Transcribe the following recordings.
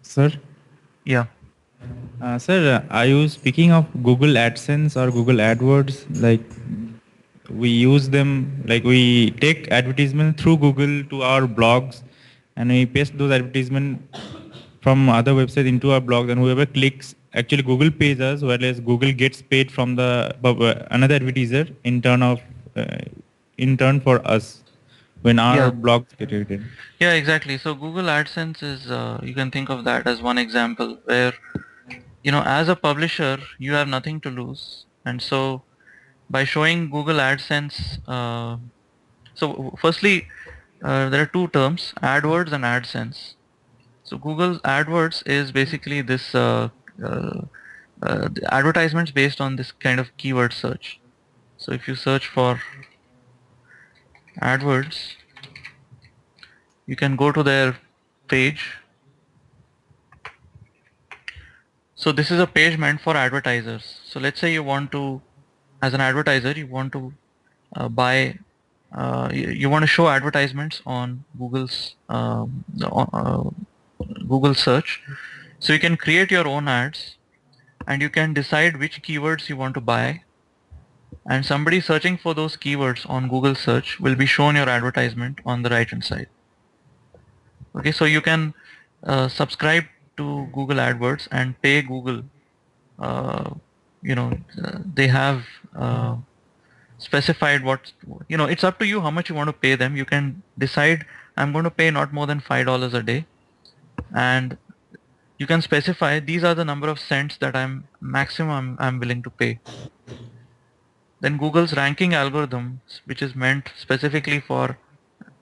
Sir, Yeah. sir, are you speaking of Google AdSense or Google AdWords? Like we use them, like we take advertisement through Google to our blogs, and we paste those advertisement from other websites into our blog. And whoever clicks, actually Google pays us, whereas Google gets paid from the another advertiser uh, in turn for us when our Yeah. blogs get rated. Yeah, exactly. So Google AdSense is, you can think of that as one example where, as a publisher, you have nothing to lose. And so by showing Google AdSense, so firstly, there are two terms, AdWords and AdSense. So Google AdWords is basically this uh, the advertisements based on this kind of keyword search. So if you search for AdWords, you can go to their page. So this is a page meant for advertisers. So let's say you want to, as an advertiser, you want to buy, you want to show advertisements on Google search. So you can create your own ads, and you can decide which keywords you want to buy, and somebody searching for those keywords on Google search will be shown your advertisement on the right hand side. Okay, so you can subscribe to Google AdWords and pay Google. Uh, they have specified what, it's up to you how much you want to pay them. You can decide, I'm going to pay not more than $5 a day, and you can specify these are the number of cents that I'm willing to pay. Then Google's ranking algorithm, which is meant specifically for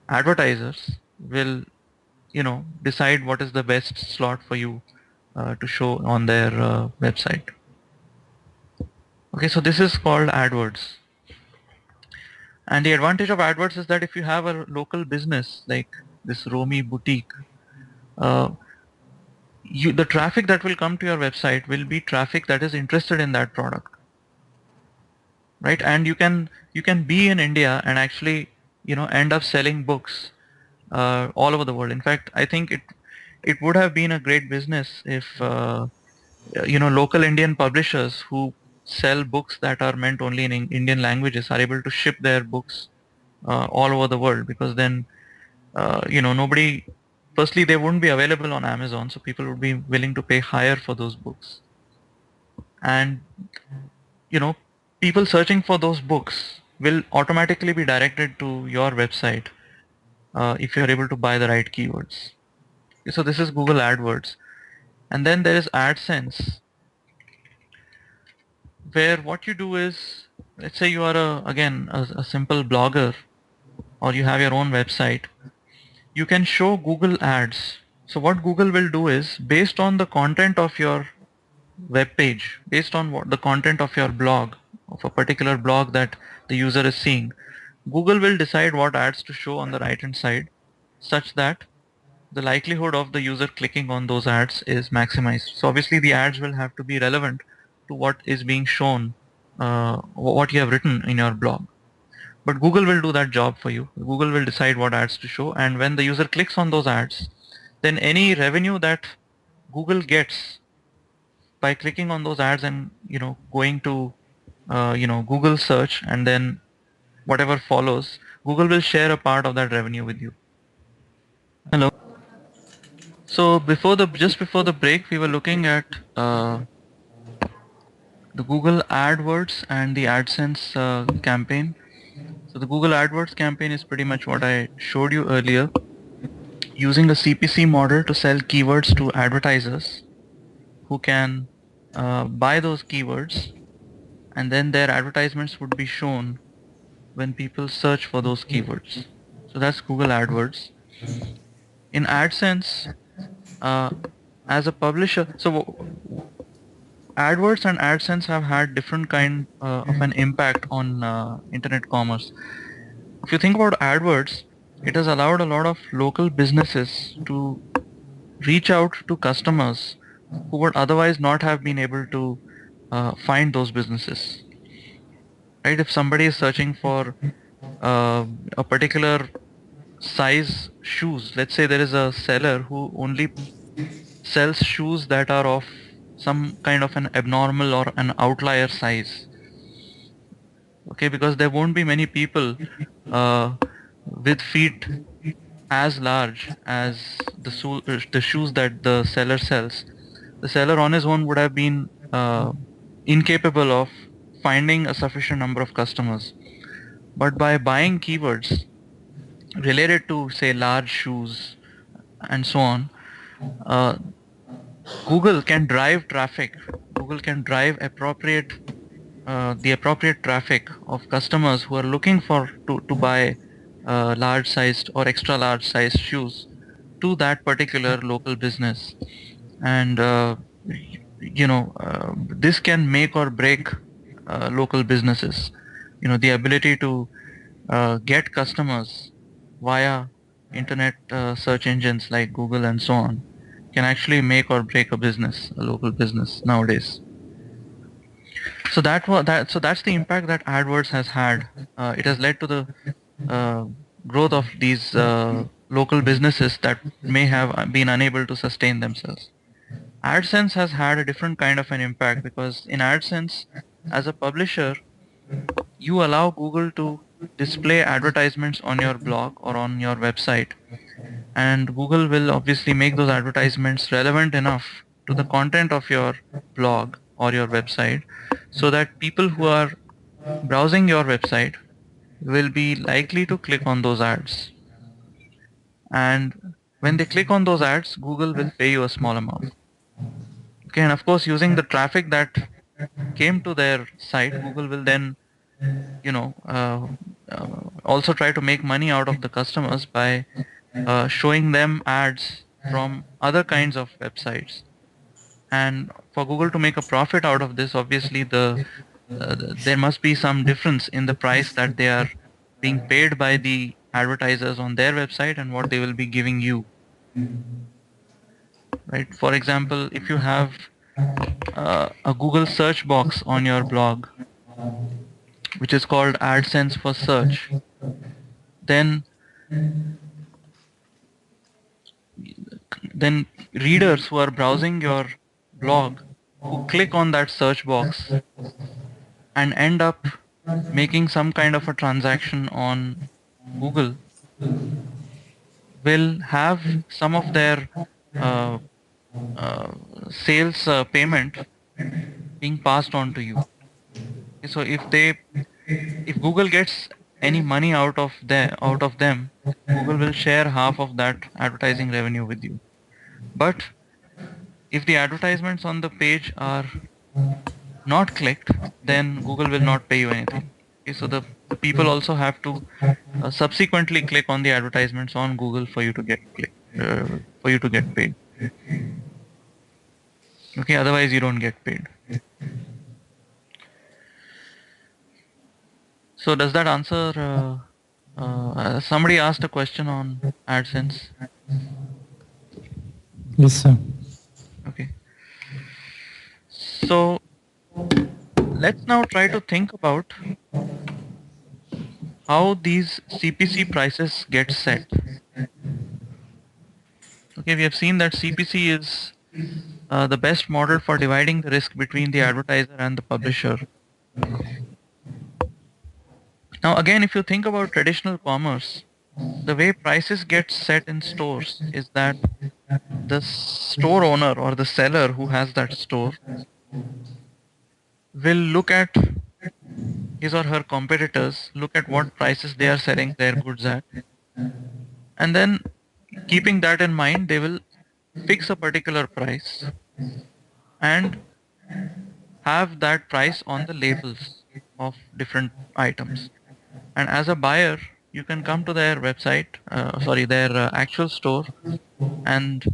advertisers, will decide what is the best slot for you to show on their website. Okay, so this is called AdWords. And the advantage of AdWords is that if you have a local business like this Romi boutique, uh, the traffic that will come to your website will be traffic that is interested in that product, right? And you can be in India and actually end up selling books all over the world. In fact, I think it would have been a great business if local Indian publishers who sell books that are meant only in Indian languages are able to ship their books all over the world, because then nobody, firstly they wouldn't be available on Amazon, so people would be willing to pay higher for those books. And you know people searching for those books will automatically be directed to your website if you're able to buy the right keywords. So this is Google AdWords. And then there is AdSense, where what you do is, let's say you are a simple blogger, or you have your own website, you can show Google ads. So what Google will do is, based on the content of your web page, based on what the content of your blog, of a particular blog that the user is seeing, Google will decide what ads to show on the right hand side, such that the likelihood of the user clicking on those ads is maximized. So obviously the ads will have to be relevant to what is being shown, what you have written in your blog. But Google will do that job for you. Google will decide what ads to show, and when the user clicks on those ads, then any revenue that Google gets by clicking on those ads and going to Google search, and then whatever follows, Google will share a part of that revenue with you. Hello. So just before the break, we were looking at the Google AdWords and the AdSense campaign. So the Google AdWords campaign is pretty much what I showed you earlier, using a CPC model to sell keywords to advertisers who can buy those keywords, and then their advertisements would be shown when people search for those keywords. So that's Google AdWords. In AdSense, uh, as a publisher, so AdWords and AdSense have had different kind of an impact on internet commerce. If you think about AdWords, it has allowed a lot of local businesses to reach out to customers who would otherwise not have been able to find those businesses. Right? If somebody is searching for a particular size shoes, let's say there is a seller who only sells shoes that are of some kind of an abnormal or an outlier size. Okay, because there won't be many people uh, with feet as large as the shoes that the seller sells. The seller on his own would have been incapable of finding a sufficient number of customers. But by buying keywords related to, say, large shoes and so on, uh, Google can drive traffic. Google can drive the appropriate traffic of customers who are looking to buy large sized or extra large sized shoes to that particular local business. And this can make or break local businesses. The ability to get customers via internet search engines like Google and so on can actually make or break a local business nowadays. So that's the impact that AdWords has had. It has led to the uh, growth of these local businesses that may have been unable to sustain themselves. AdSense has had a different kind of an impact, because in AdSense, as a publisher, you allow Google to display advertisements on your blog or on your website, and Google will obviously make those advertisements relevant enough to the content of your blog or your website, so that people who are browsing your website will be likely to click on those ads. And when they click on those ads, Google will pay you a small amount. Okay, and of course, using the traffic that came to their site, Google will then, also try to make money out of the customers by showing them ads from other kinds of websites. And for Google to make a profit out of this, obviously there must be some difference in the price that they are being paid by the advertisers on their website and what they will be giving you, right? For example, if you have a Google search box on your blog, which is called AdSense for search, then then readers who are browsing your blog, who click on that search box and end up making some kind of a transaction on Google, will have some of their uh, uh, sales payment being passed on to you. So if Google gets any money out of them, Google will share half of that advertising revenue with you. But if the advertisements on the page are not clicked, then Google will not pay you anything. Okay, so the people also have to subsequently click on the advertisements on Google for you to for you to get paid. Okay, otherwise you don't get paid. So does that answer? Somebody asked a question on AdSense. Yes, sir. Okay, so let's now try to think about how these CPC prices get set. Okay, we have seen that CPC is the best model for dividing the risk between the advertiser and the publisher. Now, again, if you think about traditional commerce, the way prices get set in stores is that the store owner or the seller who has that store will look at his or her competitors, look at what prices they are selling their goods at, and then keeping that in mind, they will fix a particular price and have that price on the labels of different items. And as a buyer, you can come to their website, their actual store, and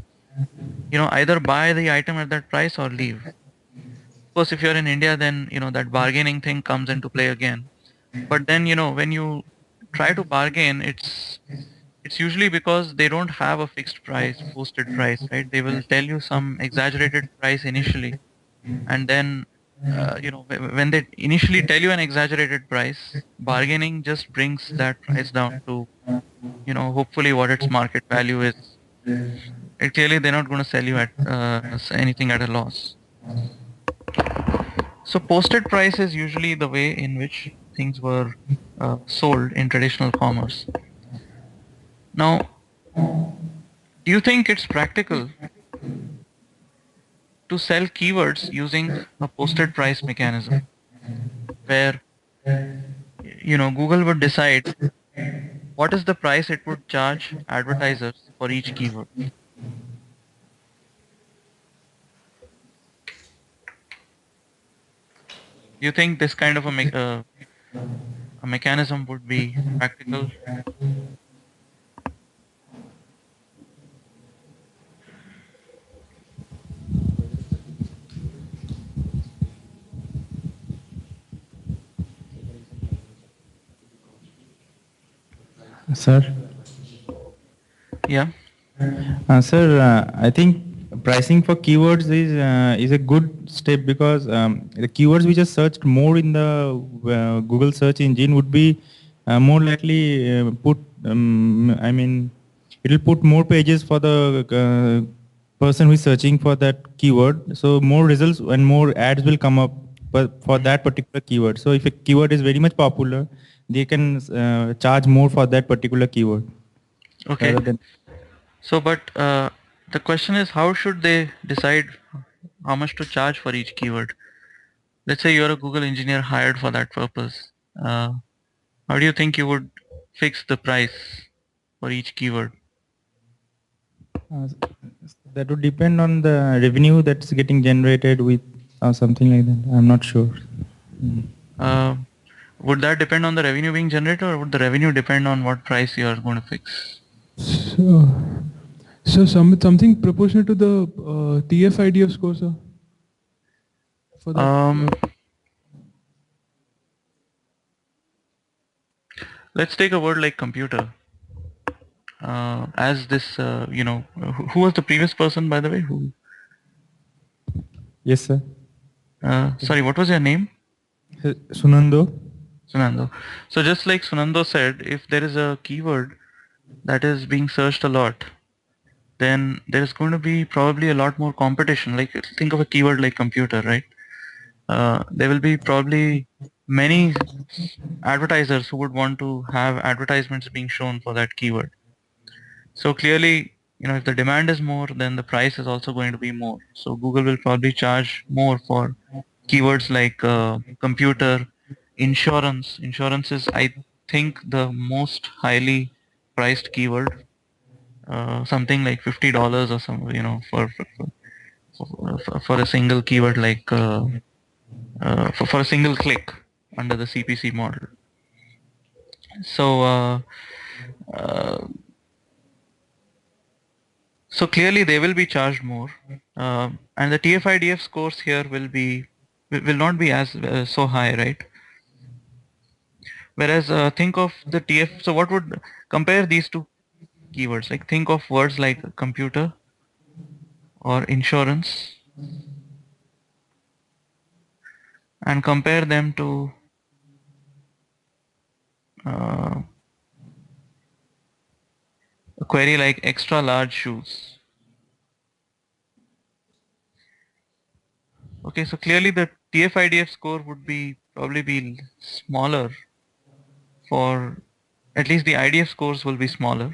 either buy the item at that price or leave. Of course, if you're in India, then that bargaining thing comes into play again. But then when you try to bargain, it's usually because they don't have a fixed price, posted price, right? They will tell you some exaggerated price initially, and then when they initially tell you an exaggerated price, bargaining just brings that price down to hopefully what its market value is. Clearly, they're not going to sell you at anything at a loss. So posted price is usually the way in which things were sold in traditional commerce. Now, do you think it's practical to sell keywords using a posted price mechanism where Google would decide what is the price it would charge advertisers for each keyword? Do you think this kind of a mechanism would be practical? Sir. Yeah. Sir, I think pricing for keywords is a good step because the keywords which are searched more in the Google search engine would be more likely put. I mean, it will put more pages for the person who is searching for that keyword. So more results and more ads will come up for that particular keyword. So if a keyword is very much popular, they can charge more for that particular keyword Okay. rather than. So, but the question is, how should they decide how much to charge for each keyword? Let's say you're a Google engineer hired for that purpose. How do you think you would fix the price for each keyword? Uh, that would depend on the revenue that's getting generated with or something like that. I'm not sure. Uh, would that depend on the revenue being generated, or would the revenue depend on what price you are going to fix? So, something proportional to the TF-IDF score, sir, for that. Um, let's take a word like computer. As this, who was the previous person, by the way? Who? Yes, sir. Sorry, what was your name? Sunando. Sunando. So just like Sunando said, if there is a keyword that is being searched a lot, then there's going to be probably a lot more competition. Like think of a keyword like computer, right? There will be probably many advertisers who would want to have advertisements being shown for that keyword. So clearly, if the demand is more, then the price is also going to be more. So Google will probably charge more for keywords like computer, insurance. Insurance is, I think, the most highly priced keyword. Something like $50 or some, for a single keyword like for a single click under the CPC model. So uh, so clearly they will be charged more, and the TF-IDF scores here will not be as so high, right? Whereas think of the TF. So what would compare these two keywords? Like think of words like computer or insurance, and compare them to uh, a query like extra large shoes. Okay, so clearly the TF-IDF score would probably be smaller for, at least the IDF scores will be smaller.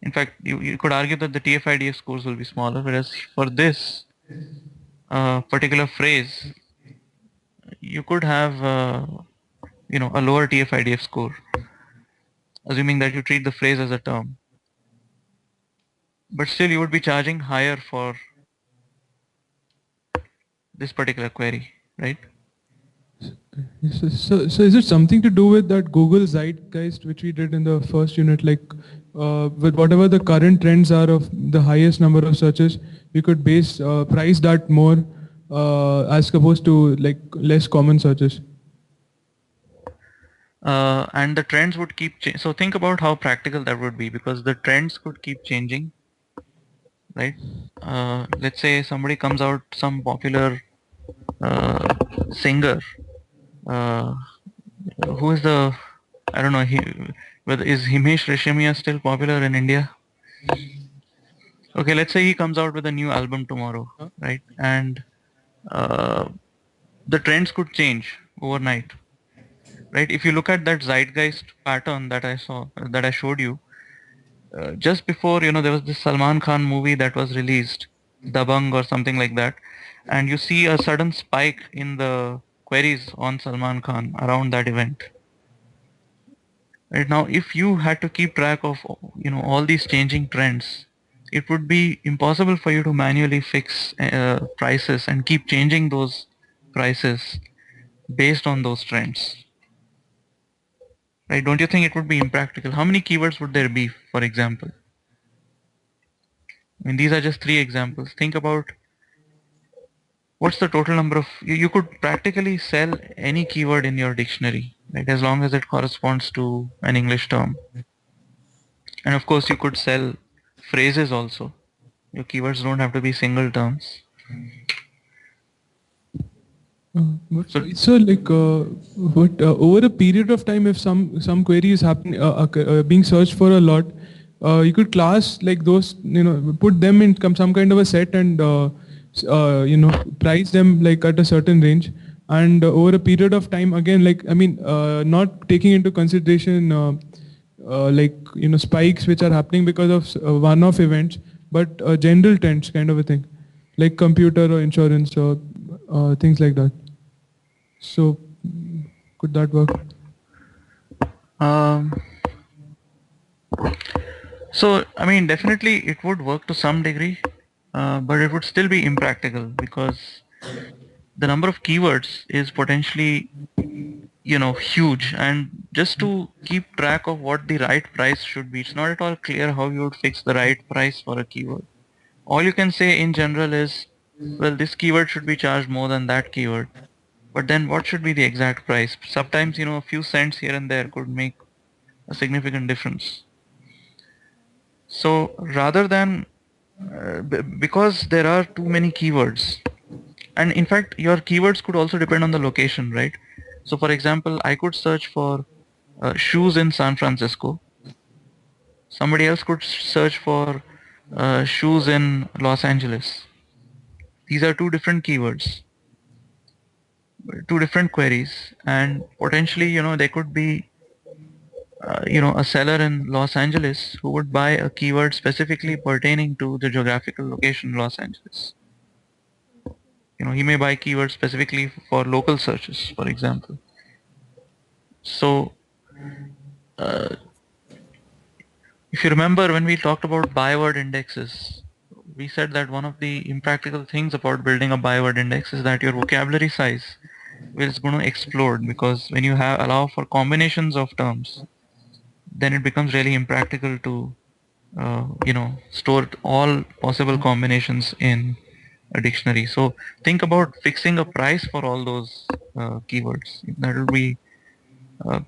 In fact, you could argue that the TF-IDF scores will be smaller, whereas for this particular phrase, you could have a lower TF-IDF score, assuming that you treat the phrase as a term. But still, you would be charging higher for this particular query, right? Yes, so is it something to do with that Google Zeitgeist, which we did in the first unit, like with whatever the current trends are of the highest number of searches, we could price that more as opposed to like less common searches? And the trends would keep changing. So think about how practical that would be, because the trends could keep changing, right? Let's say somebody comes out, some popular singer. Uh, who is the I don't know, whether is Himesh Reshamia still popular in India? Okay, let's say he comes out with a new album tomorrow, right? And uh, the trends could change overnight, right? If you look at that zeitgeist pattern that I showed you, just before, there was this Salman Khan movie that was released, Dabang or something like that, and you see a sudden spike in the queries on Salman Khan around that event. Right now, if you had to keep track of, all these changing trends, it would be impossible for you to manually fix prices and keep changing those prices based on those trends. Right? Don't you think it would be impractical? How many keywords would there be, for example? I mean, these are just three examples. Think about what's the total number of, you could practically sell any keyword in your dictionary, right? As long as it corresponds to an English term. And of course, you could sell phrases also. Your keywords don't have to be single terms. So So like, what over a period of time, if some query is happen being searched for a lot, you could class like those, put them in some kind of a set and price them like at a certain range. And over a period of time, again, like I mean, not taking into consideration like spikes which are happening because of one-off events, but general trends kind of a thing, like computer or insurance or things like that. So could that work? um, so I mean, definitely it would work to some degree, but it would still be impractical because the number of keywords is potentially, huge, and just to keep track of what the right price should be, it's not at all clear how you would fix the right price for a keyword. All you can say in general is, well, this keyword should be charged more than that keyword. But then what should be the exact price? Sometimes, a few cents here and there could make a significant difference. So rather than, because there are too many keywords, and in fact, your keywords could also depend on the location, right? So for example, I could search for shoes in San Francisco. Somebody else could search for shoes in Los Angeles. These are two different keywords, two different queries, and potentially, there could be, a seller in Los Angeles who would buy a keyword specifically pertaining to the geographical location Los Angeles. He may buy keywords specifically for local searches, for example. So, if you remember when we talked about byword indexes, we said that one of the impractical things about building a byword index is that your vocabulary size is going to explode, because when you have allow for combinations of terms, then it becomes really impractical to store all possible combinations in a dictionary. So think about fixing a price for all those keywords. That will be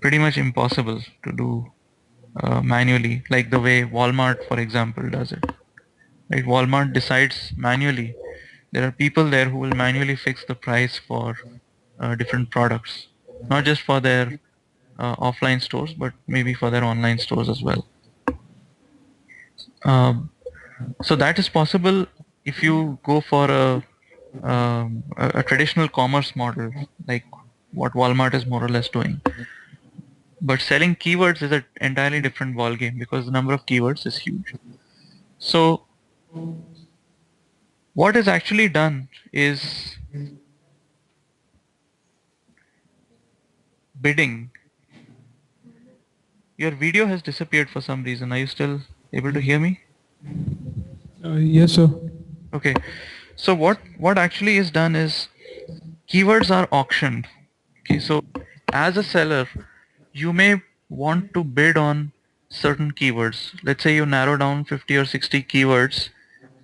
pretty much impossible to do manually, like the way Walmart, for example, does it. Right? Walmart decides manually. There are people there who will manually fix the price for different products, not just for their offline stores, but maybe for their online stores as well. Um, so that is possible if you go for a traditional commerce model, like what Walmart is more or less doing. But selling keywords is an entirely different ballgame because the number of keywords is huge. So what is actually done is bidding. Your video has disappeared for some reason. Are you still able to hear me? Yes, sir. Okay. So what actually is done is keywords are auctioned. Okay. So as a seller, you may want to bid on certain keywords. Let's say you narrow down 50 or 60 keywords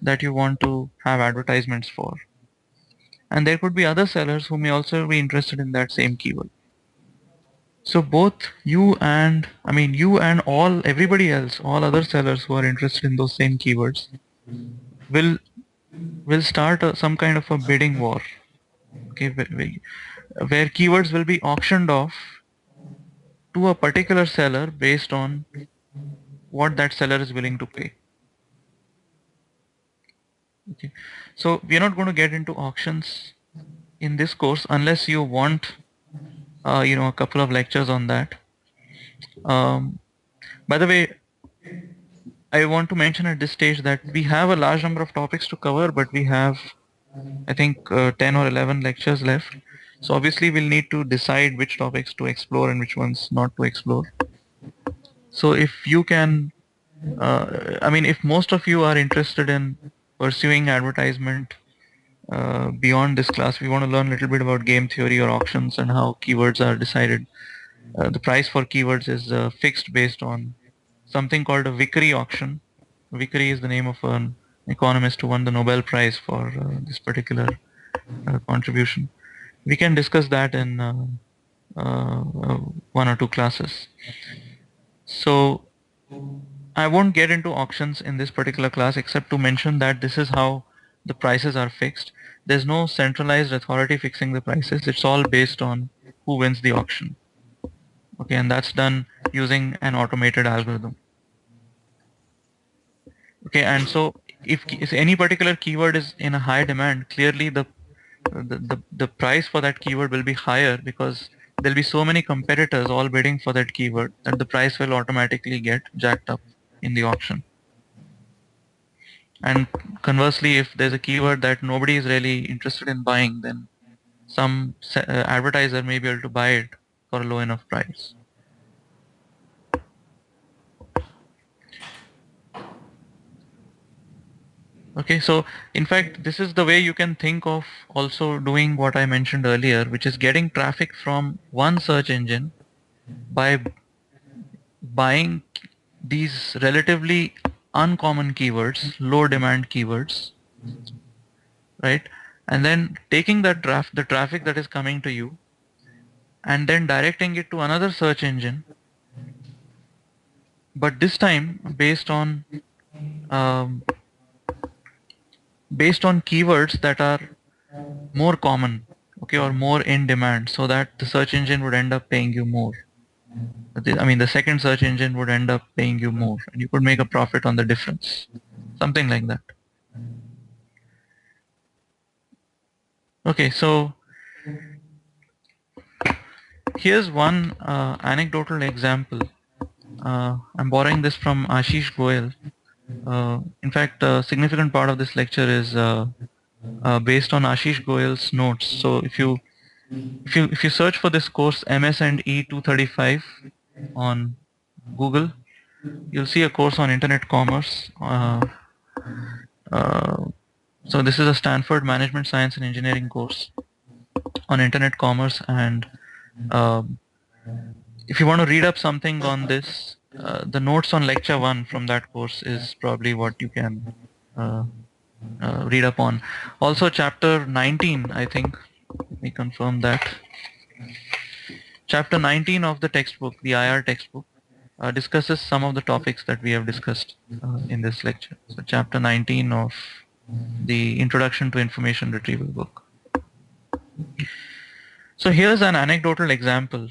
that you want to have advertisements for. And there could be other sellers who may also be interested in that same keyword. So both you and everybody else, all other sellers who are interested in those same keywords will start some kind of a bidding war. Okay, where keywords will be auctioned off to a particular seller based on what that seller is willing to pay. Okay, so we are not going to get into auctions in this course unless you want a couple of lectures on that. By the way, I want to mention at this stage that we have a large number of topics to cover, but we have, I think, 10 or 11 lectures left. So obviously we'll need to decide which topics to explore and which ones not to explore. So if you can, if most of you are interested in pursuing advertisement beyond this class, we want to learn a little bit about game theory or auctions and how keywords are decided. The price for keywords is fixed based on something called a Vickery auction. Vickery is the name of an economist who won the Nobel Prize for this particular contribution. We can discuss that in one or two classes. So I won't get into auctions in this particular class except to mention that this is how the prices are fixed. There's no centralized authority fixing the prices. It's all based on who wins the auction. Okay, and that's done using an automated algorithm. Okay, and so if any particular keyword is in a high demand, clearly the price for that keyword will be higher because there'll be so many competitors all bidding for that keyword that the price will automatically get jacked up in the auction. And conversely, if there's a keyword that nobody is really interested in buying, then some advertiser may be able to buy it for a low enough price. Okay, so in fact, this is the way you can think of also doing what I mentioned earlier, which is getting traffic from one search engine by buying these relatively uncommon keywords, low demand keywords, right? And then taking that the traffic that is coming to you and then directing it to another search engine, but this time um, based on keywords that are more common, okay, or more in demand, so that the search engine would end up paying you more. The second search engine would end up paying you more, and you could make a profit on the difference, something like that. Okay, so here's one anecdotal example. I'm borrowing this from Ashish Goyal. In fact, a significant part of this lecture is based on Ashish Goyal's notes. So if you search for this course MS&E 235 on Google, you'll see a course on internet commerce. Uh, so this is a Stanford Management Science and Engineering course on internet commerce, and um, if you want to read up something on this, the notes on lecture 1 from that course is probably what you can uh, read up on. Also chapter 19, I think, let me confirm that. Chapter 19 of the textbook, the IR textbook, discusses some of the topics that we have discussed in this lecture. So chapter 19 of the Introduction to Information Retrieval book. So here's an anecdotal example.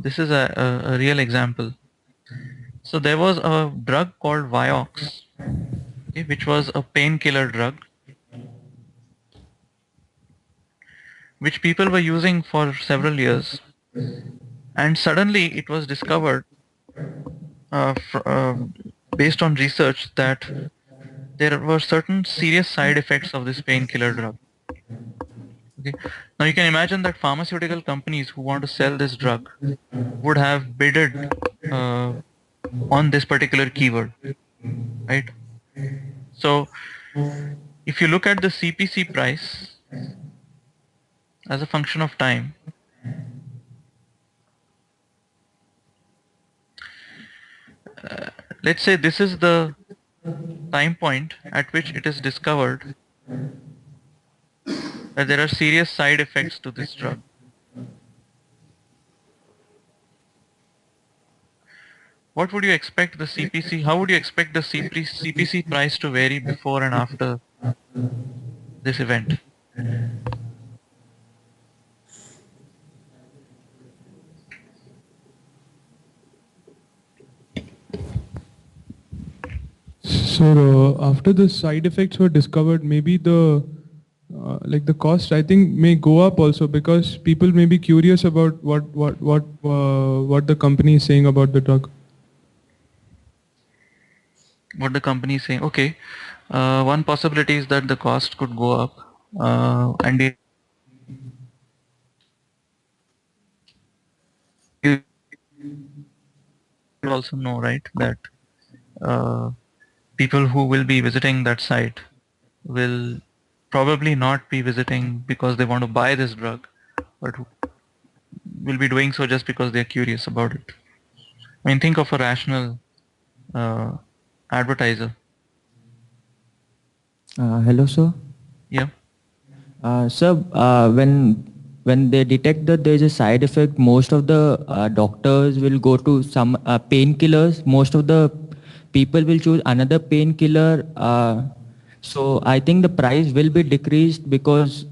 This is a real example. So there was a drug called Vioxx, okay, which was a painkiller drug, which people were using for several years, and suddenly it was discovered based on research that there were certain serious side effects of this painkiller drug. Okay. Now you can imagine that pharmaceutical companies who want to sell this drug would have bidded uh, on this particular keyword, right? So if you look at the CPC price as a function of time, let's say this is the time point at which it is discovered that there are serious side effects to this drug. What would you expect the CPC, how would you expect the CPC price to vary before and after this event? So after the side effects were discovered, maybe the like the cost I think may go up also, because people may be curious about what the company is saying about the drug. What the company is saying. Okay. One possibility is that the cost could go up, and you also know, right, that uh, people who will be visiting that site will probably not be visiting because they want to buy this drug, but who will be doing so just because they're curious about it. I mean, think of a rational uh, advertiser. Hello, sir. Yeah. Sir, when they detect that there is a side effect, most of the doctors will go to some painkillers. Most of the people will choose another painkiller. So I think the price will be decreased because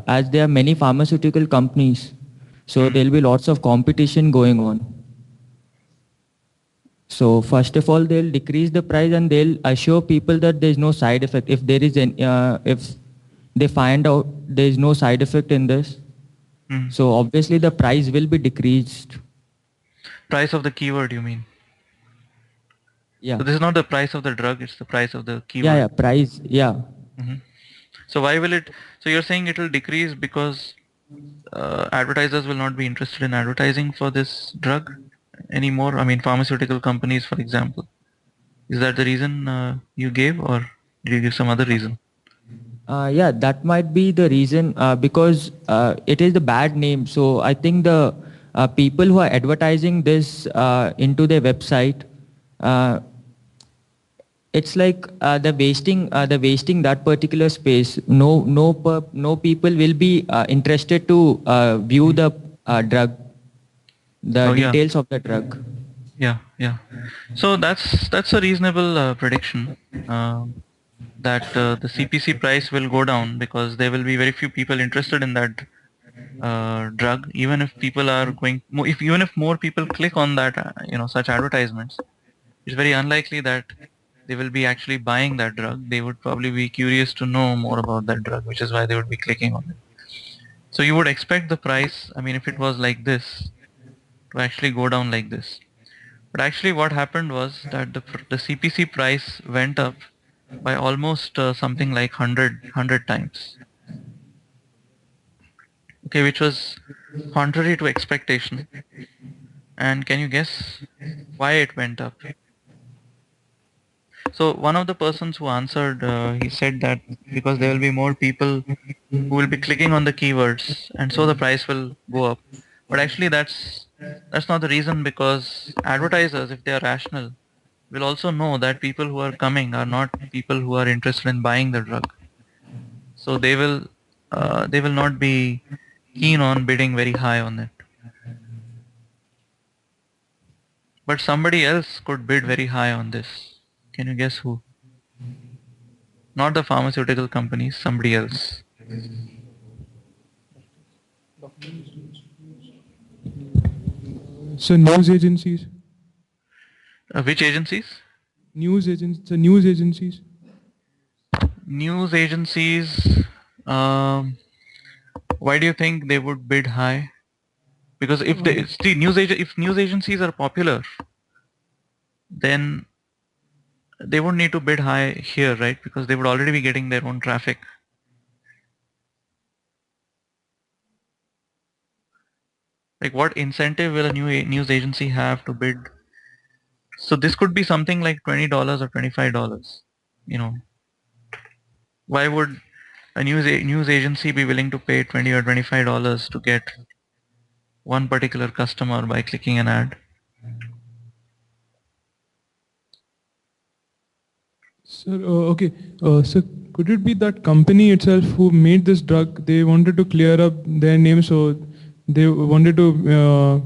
as there are many pharmaceutical companies, so there will be lots of competition going on. So first of all, they'll decrease the price and they'll assure people that there's no side effect. If there is an, if they find out there's no side effect in this, Mm. so obviously the price will be decreased. Price of the keyword, you mean? Yeah. So this is not the price of the drug; it's the price of the Yeah, keyword. yeah, price. Yeah. Hmm. So why will it? So you're saying it will decrease because advertisers will not be interested in advertising for this drug anymore? I mean, pharmaceutical companies, for example. Is that the reason you gave, or did you give some other reason? Yeah, that might be the reason because it is the bad name. So I think the people who are advertising this into their website, uh, it's like the wasting that particular space. No people will be interested to view the drug, the Oh yeah, details of the drug. yeah, yeah. So that's a reasonable prediction. That the CPC price will go down because there will be very few people interested in that drug. Even if people are going, if even if more people click on that, such advertisements, it's very unlikely that they will be actually buying that drug. They would probably be curious to know more about that drug, which is why they would be clicking on it. So you would expect the price, I mean, if it was like this, to actually go down like this. But actually what happened was that the CPC price went up by almost something like 100 times. Okay, which was contrary to expectation. And can you guess why it went up? So one of the persons who answered, he said that because there will be more people who will be clicking on the keywords, and so the price will go up. But actually, that's not the reason, because advertisers, if they are rational, will also know that people who are coming are not people who are interested in buying the drug. So they will not be keen on bidding very high on it. But somebody else could bid very high on this. Can you guess who? Not the pharmaceutical companies, somebody else. So news agencies, Which agencies? news agencies. News agencies. Um, why do you think they would bid high? Because if they see if news agencies are popular, then they wouldn't need to bid high here, right? Because they would already be getting their own traffic. Like, what incentive will a news agency have to bid? So this could be something like $20 or $25. You know, why would a news agency be willing to pay 20 or $25 to get one particular customer by clicking an ad? Sir, okay. So could it be that company itself who made this drug, they wanted to clear up their name, so they wanted to,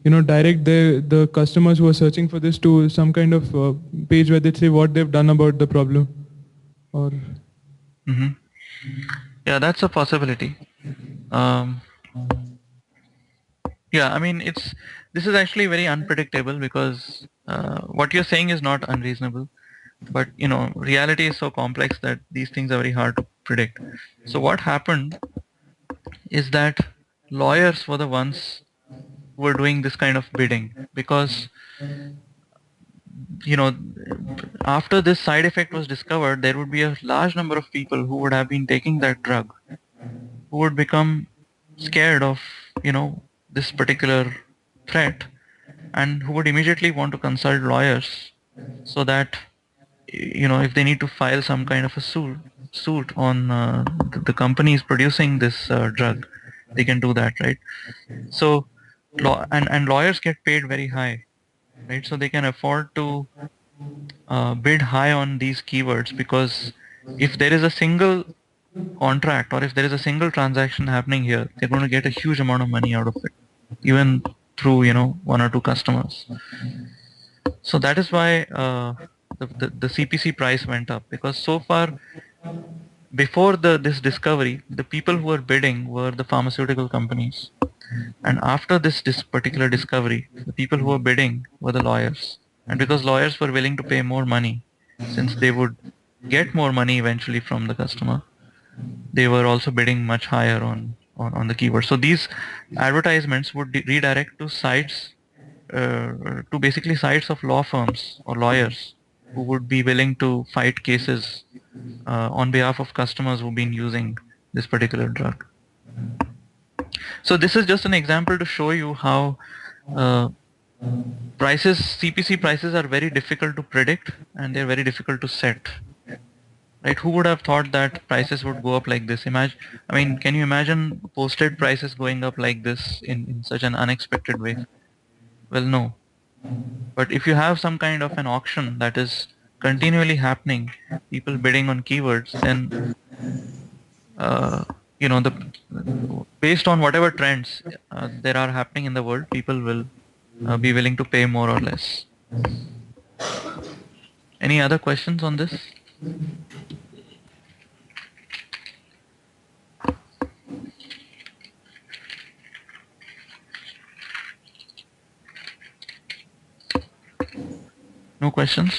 direct the customers who are searching for this to some kind of page where they say what they've done about the problem, or Hmm. Yeah, that's a possibility. Um, yeah, I mean, this is actually very unpredictable, because what you're saying is not unreasonable. but reality is so complex that these things are very hard to predict. So what happened is that lawyers were the ones who were doing this kind of bidding, because you know after this side effect was discovered, there would be a large number of people who would have been taking that drug, who would become scared of this particular threat, and who would immediately want to consult lawyers, so that if they need to file some kind of a suit on the companies producing this drug, they can do that, right? So and lawyers get paid very high, right? So they can afford to bid high on these keywords, because if there is a single contract, or if there is a single transaction happening here, they're going to get a huge amount of money out of it, even through one or two customers. So that is why the CPC price went up, because so far, before this discovery, the people who were bidding were the pharmaceutical companies, and after this particular discovery, the people who were bidding were the lawyers. And because lawyers were willing to pay more money, since they would get more money eventually from the customer, they were also bidding much higher on the keyword. So these advertisements would redirect to sites, to basically sites of law firms or lawyers who would be willing to fight cases on behalf of customers who've been using this particular drug. So this is just an example to show you how uh, CPC prices are very difficult to predict, and they're very difficult to set. Right? Who would have thought that prices would go up like this? Can you imagine posted prices going up like this in such an unexpected way? Well, no. But if you have some kind of an auction that is continually happening, people bidding on keywords, then uh, the based on whatever trends there are happening in the world, people will be willing to pay more or less. Any other questions on this? No questions?